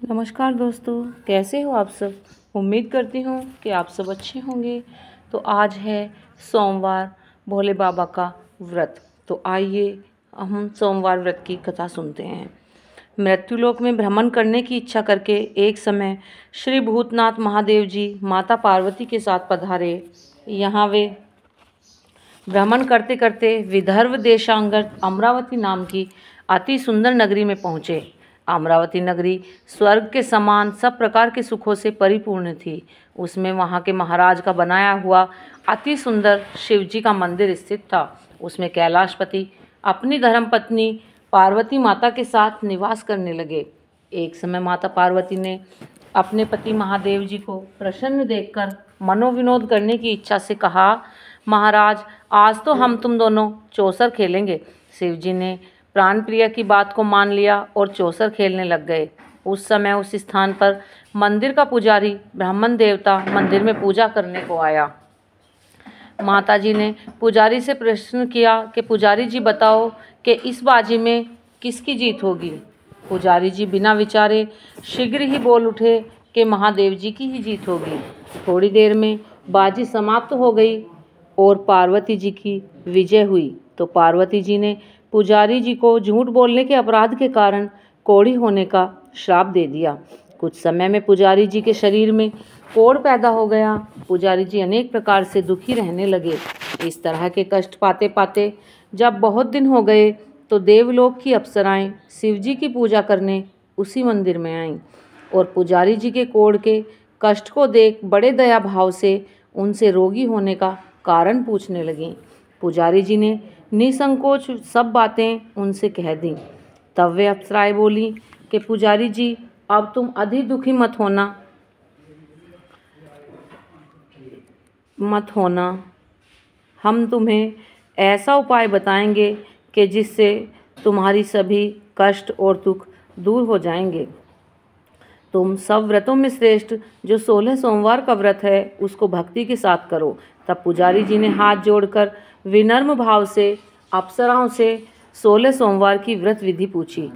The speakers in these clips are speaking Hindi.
नमस्कार दोस्तों, कैसे हो आप सब। उम्मीद करती हूँ कि आप सब अच्छे होंगे। तो आज है सोमवार, भोले बाबा का व्रत। तो आइए हम सोमवार व्रत की कथा सुनते हैं। मृत्युलोक में भ्रमण करने की इच्छा करके एक समय श्री भूतनाथ महादेव जी माता पार्वती के साथ पधारे। यहाँ वे भ्रमण करते करते विदर्भ देशांगत अमरावती नाम की अति सुंदर नगरी में पहुँचे। अमरावती नगरी स्वर्ग के समान सब प्रकार के सुखों से परिपूर्ण थी। उसमें वहाँ के महाराज का बनाया हुआ अति सुंदर शिवजी का मंदिर स्थित था। उसमें कैलाशपति अपनी धर्मपत्नी पार्वती माता के साथ निवास करने लगे। एक समय माता पार्वती ने अपने पति महादेव जी को प्रसन्न देखकर मनोविनोद करने की इच्छा से कहा, महाराज, आज तो हम तुम दोनों चौसर खेलेंगे। शिवजी ने प्राण प्रिया की बात को मान लिया और चौसर खेलने लग गए। उस समय उस स्थान पर मंदिर का पुजारी ब्राह्मण देवता मंदिर में पूजा करने को आया। माता जी ने पुजारी से प्रश्न किया कि पुजारी जी बताओ कि इस बाजी में किसकी जीत होगी। पुजारी जी बिना विचारे शीघ्र ही बोल उठे कि महादेव जी की ही जीत होगी। थोड़ी देर में बाजी समाप्त हो गई और पार्वती जी की विजय हुई। तो पार्वती जी ने पुजारी जी को झूठ बोलने के अपराध के कारण कोढ़ी होने का श्राप दे दिया। कुछ समय में पुजारी जी के शरीर में कोढ़ पैदा हो गया। पुजारी जी अनेक प्रकार से दुखी रहने लगे। इस तरह के कष्ट पाते पाते जब बहुत दिन हो गए तो देवलोक की अप्सराएं शिवजी की पूजा करने उसी मंदिर में आईं और पुजारी जी के कोढ़ के कष्ट को देख बड़े दया भाव से उनसे रोगी होने का कारण पूछने लगीं। पुजारी जी ने निसंकोच सब बातें उनसे कह दी। तब वे अप्सराएं बोली कि पुजारी जी, अब तुम अधिक दुखी मत होना। हम तुम्हें ऐसा उपाय बताएंगे कि जिससे तुम्हारी सभी कष्ट और दुख दूर हो जाएंगे। तुम सब व्रतों में श्रेष्ठ जो 16 सोमवार का व्रत है उसको भक्ति के साथ करो। तब पुजारी जी ने हाथ जोड़कर विनम्र भाव से अप्सराओं से 16 सोमवार की व्रत विधि पूछी।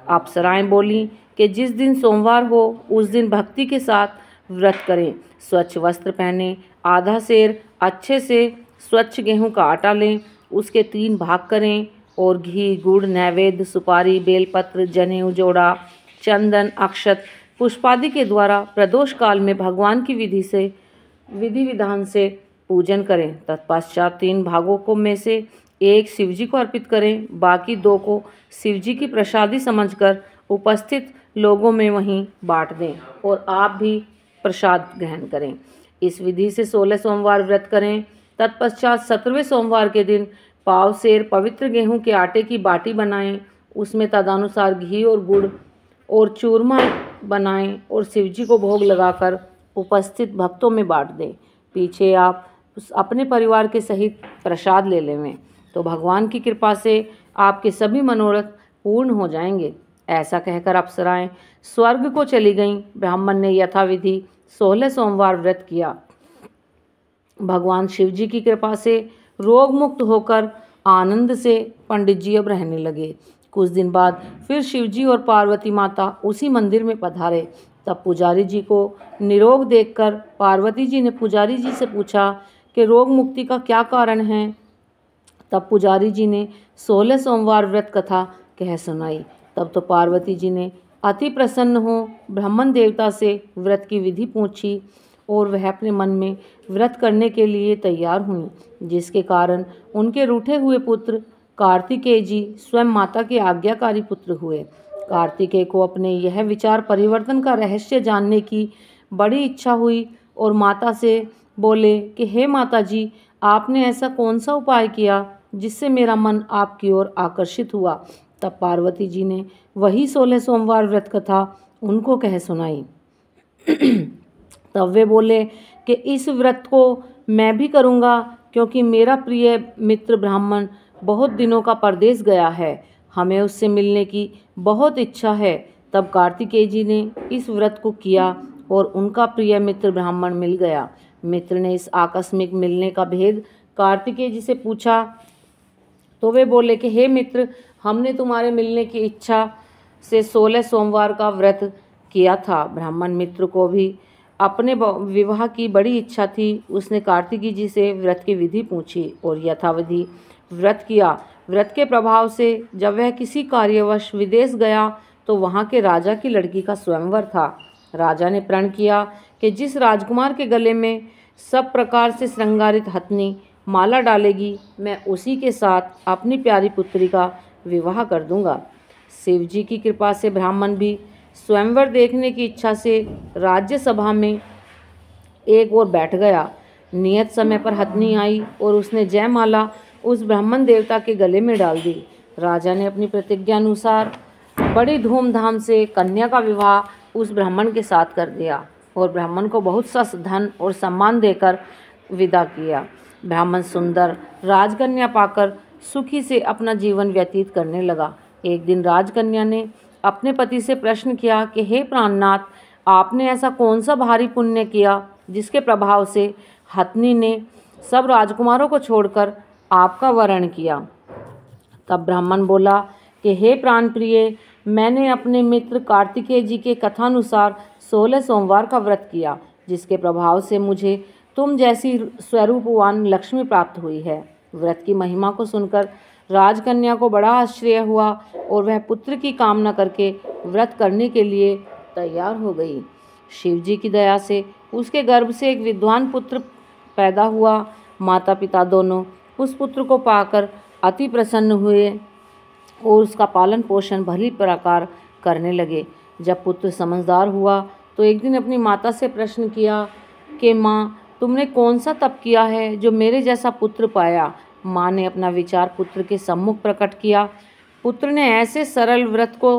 अप्सराएं बोलीं कि जिस दिन सोमवार हो उस दिन भक्ति के साथ व्रत करें। स्वच्छ वस्त्र पहने, आधा सेर अच्छे से स्वच्छ गेहूं का आटा लें, उसके 3 भाग करें और घी, गुड़, नैवेद्य, सुपारी, बेलपत्र, जनेऊ, जोड़ा, चंदन, अक्षत, पुष्पादि के द्वारा प्रदोष काल में भगवान की विधि विधान से पूजन करें। तत्पश्चात 3 भागों को में से एक शिवजी को अर्पित करें, बाकी 2 को शिवजी की प्रसादी समझकर उपस्थित लोगों में वहीं बांट दें और आप भी प्रसाद ग्रहण करें। इस विधि से 16 सोमवार व्रत करें। तत्पश्चात 17वें सोमवार के दिन पाव सेर पवित्र गेहूं के आटे की बाटी बनाएं, उसमें तदनुसार घी और गुड़ और चूरमा बनाएं और शिवजी को भोग लगाकर उपस्थित भक्तों में बांट दें। पीछे आप अपने परिवार के सहित प्रसाद ले लेवें तो भगवान की कृपा से आपके सभी मनोरथ पूर्ण हो जाएंगे। ऐसा कहकर अप्सराएं स्वर्ग को चली गईं। ब्राह्मण ने यथाविधि 16 सोमवार व्रत किया। भगवान शिवजी की कृपा से रोग मुक्त होकर आनंद से पंडित जी अब रहने लगे। कुछ दिन बाद फिर शिवजी और पार्वती माता उसी मंदिर में पधारे। तब पुजारी जी को निरोग देखकर पार्वती जी ने पुजारी जी से पूछा कि रोग मुक्ति का क्या कारण है। तब पुजारी जी ने 16 सोमवार व्रत कथा कह सुनाई। तब तो पार्वती जी ने अति प्रसन्न हो ब्राह्मण देवता से व्रत की विधि पूछी और वह अपने मन में व्रत करने के लिए तैयार हुई, जिसके कारण उनके रूठे हुए पुत्र कार्तिकेय जी स्वयं माता के आज्ञाकारी पुत्र हुए। कार्तिकेय को अपने यह विचार परिवर्तन का रहस्य जानने की बड़ी इच्छा हुई और माता से बोले कि हे माता जी, आपने ऐसा कौन सा उपाय किया जिससे मेरा मन आपकी ओर आकर्षित हुआ। तब पार्वती जी ने वही 16 सोमवार व्रत कथा उनको कह सुनाई। तब वे बोले कि इस व्रत को मैं भी करूँगा, क्योंकि मेरा प्रिय मित्र ब्राह्मण बहुत दिनों का परदेश गया है, हमें उससे मिलने की बहुत इच्छा है। तब कार्तिकेय जी ने इस व्रत को किया और उनका प्रिय मित्र ब्राह्मण मिल गया। मित्र ने इस आकस्मिक मिलने का भेद कार्तिकेय जी से पूछा तो वे बोले कि हे मित्र, हमने तुम्हारे मिलने की इच्छा से 16 सोमवार का व्रत किया था। ब्राह्मण मित्र को भी अपने विवाह की बड़ी इच्छा थी। उसने कार्तिकी जी से व्रत की विधि पूछी और यथाविधि व्रत किया। व्रत के प्रभाव से जब वह किसी कार्यवश विदेश गया तो वहाँ के राजा की लड़की का स्वयंवर था। राजा ने प्रण किया कि जिस राजकुमार के गले में सब प्रकार से श्रृंगारित हथनी माला डालेगी, मैं उसी के साथ अपनी प्यारी पुत्री का विवाह कर दूंगा। शिव जी की कृपा से ब्राह्मण भी स्वयंवर देखने की इच्छा से राज्यसभा में एक ओर बैठ गया। नियत समय पर हथनी आई और उसने जयमाला उस ब्राह्मण देवता के गले में डाल दी। राजा ने अपनी प्रतिज्ञा अनुसार बड़ी धूमधाम से कन्या का विवाह उस ब्राह्मण के साथ कर दिया और ब्राह्मण को बहुत सा धन और सम्मान देकर विदा किया। ब्राह्मण सुंदर राजकन्या पाकर सुखी से अपना जीवन व्यतीत करने लगा। एक दिन राजकन्या ने अपने पति से प्रश्न किया कि हे प्राणनाथ, आपने ऐसा कौन सा भारी पुण्य किया जिसके प्रभाव से हथनी ने सब राजकुमारों को छोड़कर आपका वरण किया। तब ब्राह्मण बोला कि हे प्राणप्रिय, मैंने अपने मित्र कार्तिकेय जी के कथानुसार 16 सोमवार का व्रत किया, जिसके प्रभाव से मुझे तुम जैसी स्वरूपवान लक्ष्मी प्राप्त हुई है। व्रत की महिमा को सुनकर राजकन्या को बड़ा आश्चर्य हुआ और वह पुत्र की कामना करके व्रत करने के लिए तैयार हो गई। शिव जी की दया से उसके गर्भ से एक विद्वान पुत्र पैदा हुआ। माता पिता दोनों उस पुत्र को पाकर अति प्रसन्न हुए और उसका पालन पोषण भली प्रकार करने लगे। जब पुत्र समझदार हुआ तो एक दिन अपनी माता से प्रश्न किया कि माँ, तुमने कौन सा तप किया है जो मेरे जैसा पुत्र पाया। माँ ने अपना विचार पुत्र के सम्मुख प्रकट किया। पुत्र ने ऐसे सरल व्रत को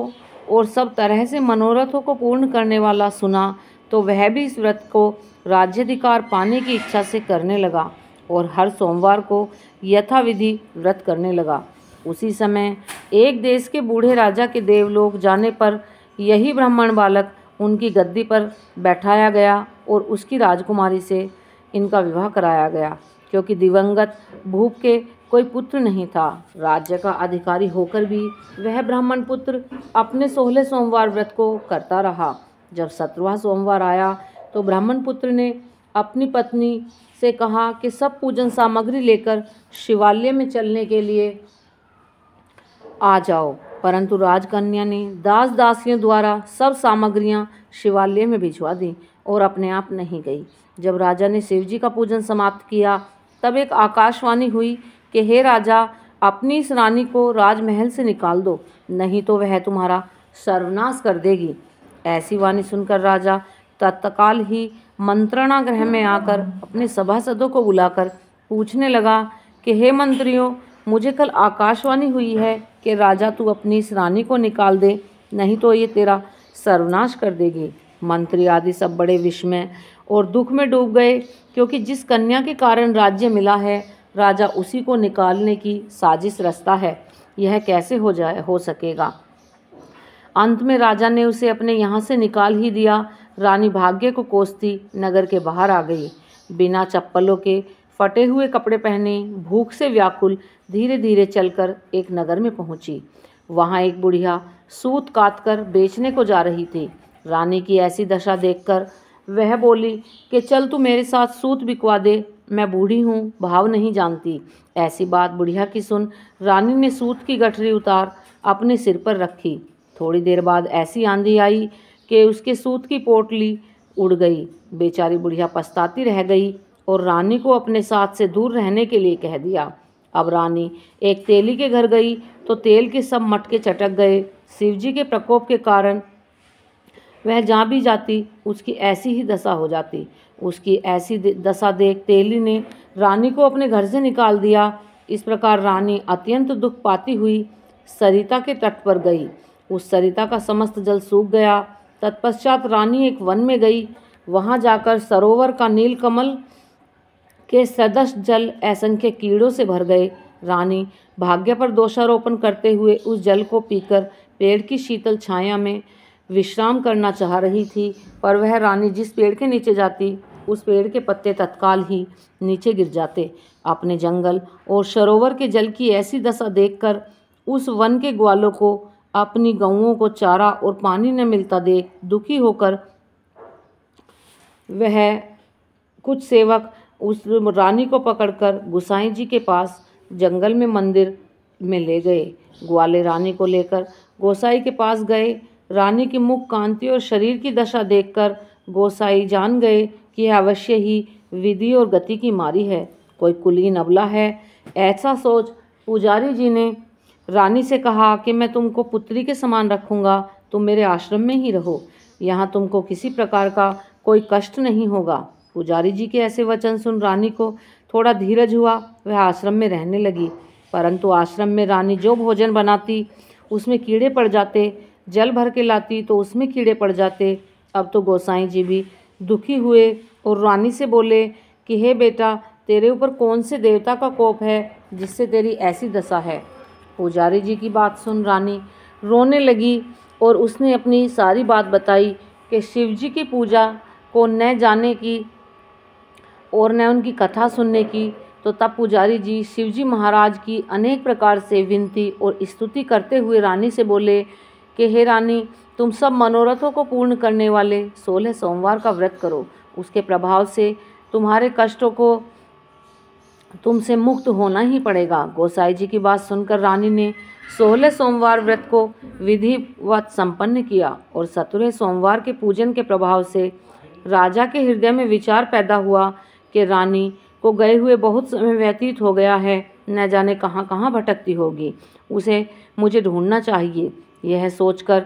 और सब तरह से मनोरथों को पूर्ण करने वाला सुना तो वह भी इस व्रत को राज्याधिकार पाने की इच्छा से करने लगा और हर सोमवार को यथाविधि व्रत करने लगा। उसी समय एक देश के बूढ़े राजा के देवलोक जाने पर यही ब्राह्मण बालक उनकी गद्दी पर बैठाया गया और उसकी राजकुमारी से इनका विवाह कराया गया, क्योंकि दिवंगत भूप के कोई पुत्र नहीं था। राज्य का अधिकारी होकर भी वह ब्राह्मण पुत्र अपने 16 सोमवार व्रत को करता रहा। जब 17वां सोमवार आया तो ब्राह्मण पुत्र ने अपनी पत्नी से कहा कि सब पूजन सामग्री लेकर शिवालय में चलने के लिए आ जाओ, परंतु राजकन्या ने दास दासियों द्वारा सब सामग्रियां शिवालय में भिजवा दी और अपने आप नहीं गई। जब राजा ने शिव जी का पूजन समाप्त किया तब एक आकाशवाणी हुई कि हे राजा, अपनी इस रानी को राजमहल से निकाल दो, नहीं तो वह तुम्हारा सर्वनाश कर देगी। ऐसी वाणी सुनकर राजा तत्काल ही मंत्रणा गृह में आकर अपने सभासदों को बुलाकर पूछने लगा कि हे मंत्रियों, मुझे कल आकाशवाणी हुई है कि राजा तू अपनी इस रानी को निकाल दे, नहीं तो ये तेरा सर्वनाश कर देगी। मंत्री आदि सब बड़े विस्मय और दुख में डूब गए, क्योंकि जिस कन्या के कारण राज्य मिला है राजा उसी को निकालने की साजिश रचता है। यह कैसे हो सकेगा। अंत में राजा ने उसे अपने यहाँ से निकाल ही दिया। रानी भाग्य को कोसती नगर के बाहर आ गई। बिना चप्पलों के फटे हुए कपड़े पहने भूख से व्याकुल धीरे धीरे चलकर एक नगर में पहुंची। वहां एक बुढ़िया सूत काटकर बेचने को जा रही थी। रानी की ऐसी दशा देखकर वह बोली कि चल तू मेरे साथ सूत बिकवा दे, मैं बूढ़ी हूँ, भाव नहीं जानती। ऐसी बात बुढ़िया की सुन रानी ने सूत की गठरी उतार अपने सिर पर रखी। थोड़ी देर बाद ऐसी आंधी आई कि उसके सूत की पोटली उड़ गई। बेचारी बुढ़िया पछताती रह गई और रानी को अपने साथ से दूर रहने के लिए कह दिया। अब रानी एक तेली के घर गई तो तेल के सब मटके चटक गए। शिवजी के प्रकोप के कारण वह जहाँ भी जाती उसकी ऐसी ही दशा हो जाती। उसकी ऐसी दशा देख तेली ने रानी को अपने घर से निकाल दिया। इस प्रकार रानी अत्यंत दुख पाती हुई सरिता के तट पर गई। उस सरिता का समस्त जल सूख गया। तत्पश्चात रानी एक वन में गई। वहां जाकर सरोवर का नीलकमल के सदृश जल असंख्य कीड़ों से भर गए। रानी भाग्य पर दोषारोपण करते हुए उस जल को पीकर पेड़ की शीतल छाया में विश्राम करना चाह रही थी, पर वह रानी जिस पेड़ के नीचे जाती उस पेड़ के पत्ते तत्काल ही नीचे गिर जाते। अपने जंगल और सरोवर के जल की ऐसी दशा देखकर उस वन के ग्वालों को अपनी गऊओं को चारा और पानी न मिलता देख दुखी होकर वह कुछ सेवक उस रानी को पकड़कर गोसाई जी के पास जंगल में मंदिर में ले गए। ग्वाले रानी को लेकर गोसाई के पास गए। रानी की मुख कांति और शरीर की दशा देखकर गोसाई जान गए कि यह अवश्य ही विधि और गति की मारी है, कोई कुलीन अबला है। ऐसा सोच पुजारी जी ने रानी से कहा कि मैं तुमको पुत्री के समान रखूंगा, तुम मेरे आश्रम में ही रहो, यहाँ तुमको किसी प्रकार का कोई कष्ट नहीं होगा। पुजारी जी के ऐसे वचन सुन रानी को थोड़ा धीरज हुआ। वह आश्रम में रहने लगी, परंतु आश्रम में रानी जो भोजन बनाती उसमें कीड़े पड़ जाते, जल भर के लाती तो उसमें कीड़े पड़ जाते। अब तो गोसाई जी भी दुखी हुए और रानी से बोले कि हे बेटा, तेरे ऊपर कौन से देवता का कोप है जिससे तेरी ऐसी दशा है। पुजारी जी की बात सुन रानी रोने लगी और उसने अपनी सारी बात बताई कि शिव जी की पूजा को न जाने की और न उनकी कथा सुनने की। तो तब पुजारी जी शिवजी महाराज की अनेक प्रकार से विनती और स्तुति करते हुए रानी से बोले कि हे रानी, तुम सब मनोरथों को पूर्ण करने वाले 16 सोमवार का व्रत करो, उसके प्रभाव से तुम्हारे कष्टों को तुमसे मुक्त होना ही पड़ेगा। गोसाई जी की बात सुनकर रानी ने 16 सोमवार व्रत को विधिवत संपन्न किया और 17वें सोमवार के पूजन के प्रभाव से राजा के हृदय में विचार पैदा हुआ कि रानी को गए हुए बहुत समय व्यतीत हो गया है, न जाने कहाँ कहाँ भटकती होगी, उसे मुझे ढूंढना चाहिए। यह सोचकर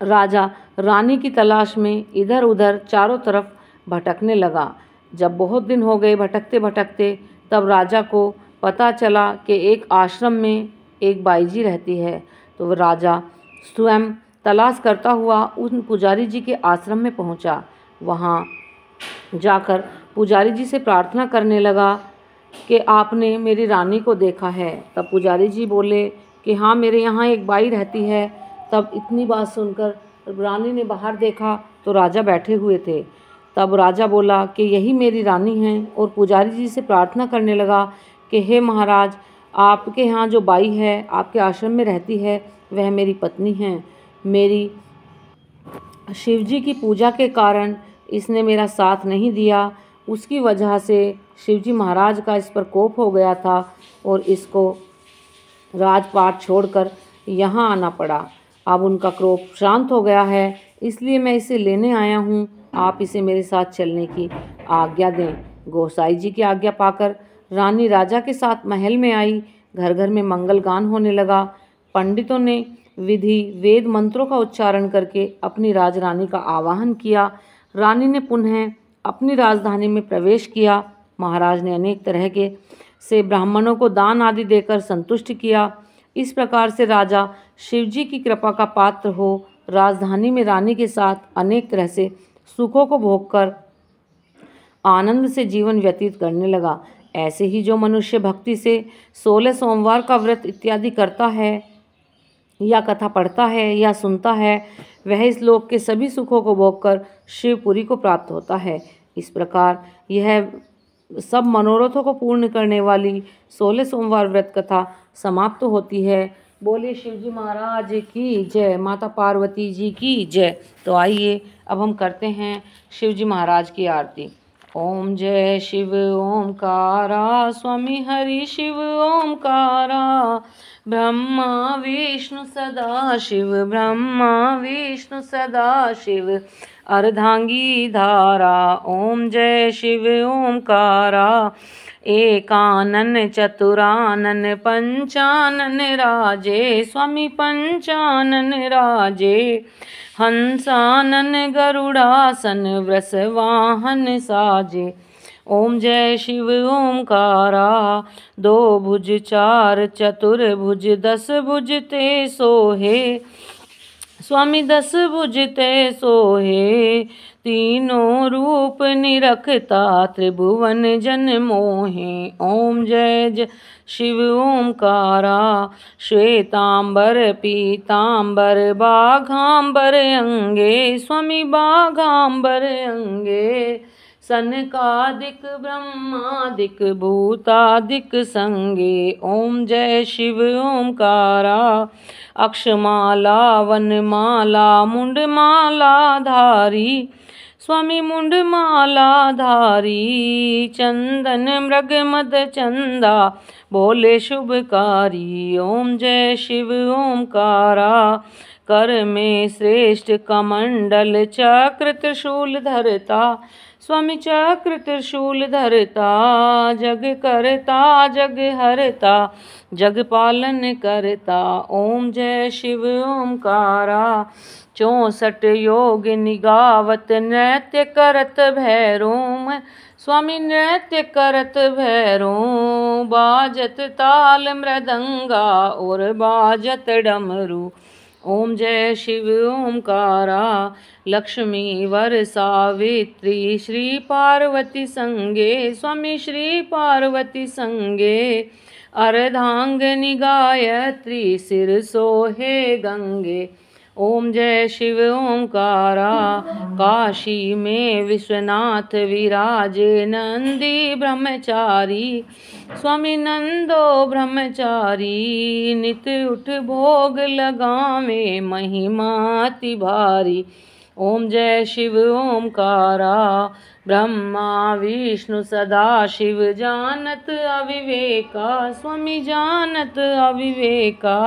राजा रानी की तलाश में इधर उधर चारों तरफ भटकने लगा। जब बहुत दिन हो गए भटकते भटकते, तब राजा को पता चला कि एक आश्रम में एक बाईजी रहती है। तो वह राजा स्वयं तलाश करता हुआ उन पुजारी जी के आश्रम में पहुंचा। वहां जाकर पुजारी जी से प्रार्थना करने लगा कि आपने मेरी रानी को देखा है। तब पुजारी जी बोले कि हाँ, मेरे यहाँ एक बाई रहती है। तब इतनी बात सुनकर रानी ने बाहर देखा तो राजा बैठे हुए थे। तब राजा बोला कि यही मेरी रानी है और पुजारी जी से प्रार्थना करने लगा कि हे महाराज, आपके यहाँ जो बाई है आपके आश्रम में रहती है वह मेरी पत्नी है। मेरी शिवजी की पूजा के कारण इसने मेरा साथ नहीं दिया, उसकी वजह से शिवजी महाराज का इस पर कोप हो गया था और इसको राजपाट छोड़कर यहाँ आना पड़ा। अब उनका क्रोध शांत हो गया है, इसलिए मैं इसे लेने आया हूँ। आप इसे मेरे साथ चलने की आज्ञा दें। गोसाई जी की आज्ञा पाकर रानी राजा के साथ महल में आई। घर घर में मंगल गान होने लगा। पंडितों ने विधि वेद मंत्रों का उच्चारण करके अपनी राजरानी का आवाहन किया। रानी ने पुनः अपनी राजधानी में प्रवेश किया। महाराज ने अनेक तरह के से ब्राह्मणों को दान आदि देकर संतुष्ट किया। इस प्रकार से राजा शिवजी की कृपा का पात्र हो राजधानी में रानी के साथ अनेक तरह से सुखों को भोगकर आनंद से जीवन व्यतीत करने लगा। ऐसे ही जो मनुष्य भक्ति से 16 सोमवार का व्रत इत्यादि करता है या कथा पढ़ता है या सुनता है, वह इस लोक के सभी सुखों को भोगकर शिवपुरी को प्राप्त होता है। इस प्रकार यह सब मनोरथों को पूर्ण करने वाली 16 सोमवार व्रत कथा समाप्त होती है। बोलिए शिवजी महाराज की जय, माता पार्वती जी की जय। तो आइए अब हम करते हैं शिवजी महाराज की आरती। ओम जय शिव ओमकारा, स्वामी हरि शिव ओमकारा, ब्रह्मा विष्णु सदा शिव, ब्रह्मा विष्णु सदा शिव, अर्धांगी धारा। ओम जय शिव ओमकारा, एकानन चतुरानन पंचानन राजे, स्वामी पंचानन राजे, हंसानन गरुड़ासन वृषवाहन साजे। ओम जय शिव ओमकारा, 2 भुज 4 चतुर्भुज 10 भुज ते सोहे, स्वामी 10 भुज ते सोहे, तीनों रूप निरखता त्रिभुवन जन मोहे। ओम जय शिव ओमकारा, श्वेतांबर पीतांबर बाघांबर अंगे, स्वामी बाघांबर अंगे, सनकादिक ब्रह्मादिक भूतादिक संगे। ओम जय शिव ओमकारा। अक्षमाला वनमाला मुंडमाला धारी स्वामी मुंडमाला धारी। चंदन मृग मद चंदा बोले शुभकारी। ओम जय शिव ओमकारा। कर में श्रेष्ठ कमंडल चक्र त्रिशूल धरता स्वामी चक्र त्रिशूल धरता। जग करता जग हरता जग पालन करता। ओम जय शिव ओमकारा। 64 योग निगावत नृत्य करत भैरों स्वामी नृत्य करत भैरों। बाजत ताल मृदंगा और बाजत डमरू। ओम जय शिव ओमकारा। लक्ष्मी वर सावित्री श्री पार्वती संगे स्वामी श्री पार्वती संगे। अर्धांगिनी गायत्री सिर सोहे गंगे। ओम जय शिव ओमकारा। काशी में विश्वनाथ विराजे नंदी ब्रह्मचारी स्वामी नंदो ब्रह्मचारी। नित उठ भोग लगावे महिमा अति भारी। ओम जय शिव ओमकारा। ब्रह्मा विष्णु सदा शिव जानत अविवेका स्वामी जानत अविवेका।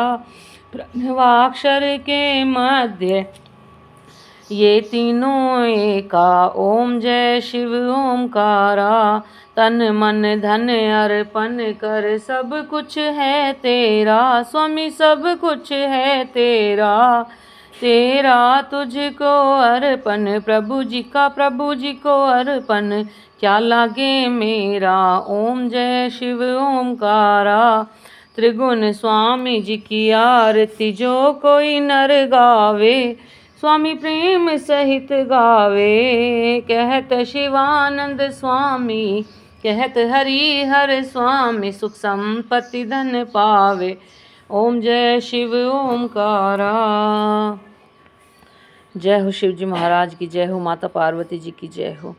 प्रणवाक्षर के मध्य ये तीनों एका। ओम जय शिव ओमकारा। तन मन धन अर्पण कर सब कुछ है तेरा स्वामी सब कुछ है तेरा। तेरा तुझको अर्पण प्रभु जी को अर्पण क्या लागे मेरा। ओम जय शिव ओमकारा। त्रिगुण स्वामी जी की आरती जो कोई नर गावे स्वामी प्रेम सहित गावे। कहत शिवानंद स्वामी कहत हरि हर स्वामी सुख संपत्ति धन पावे। ओम जय शिव ओमकारा। जय हो शिव जी महाराज की जय हो, माता पार्वती जी की जय हो।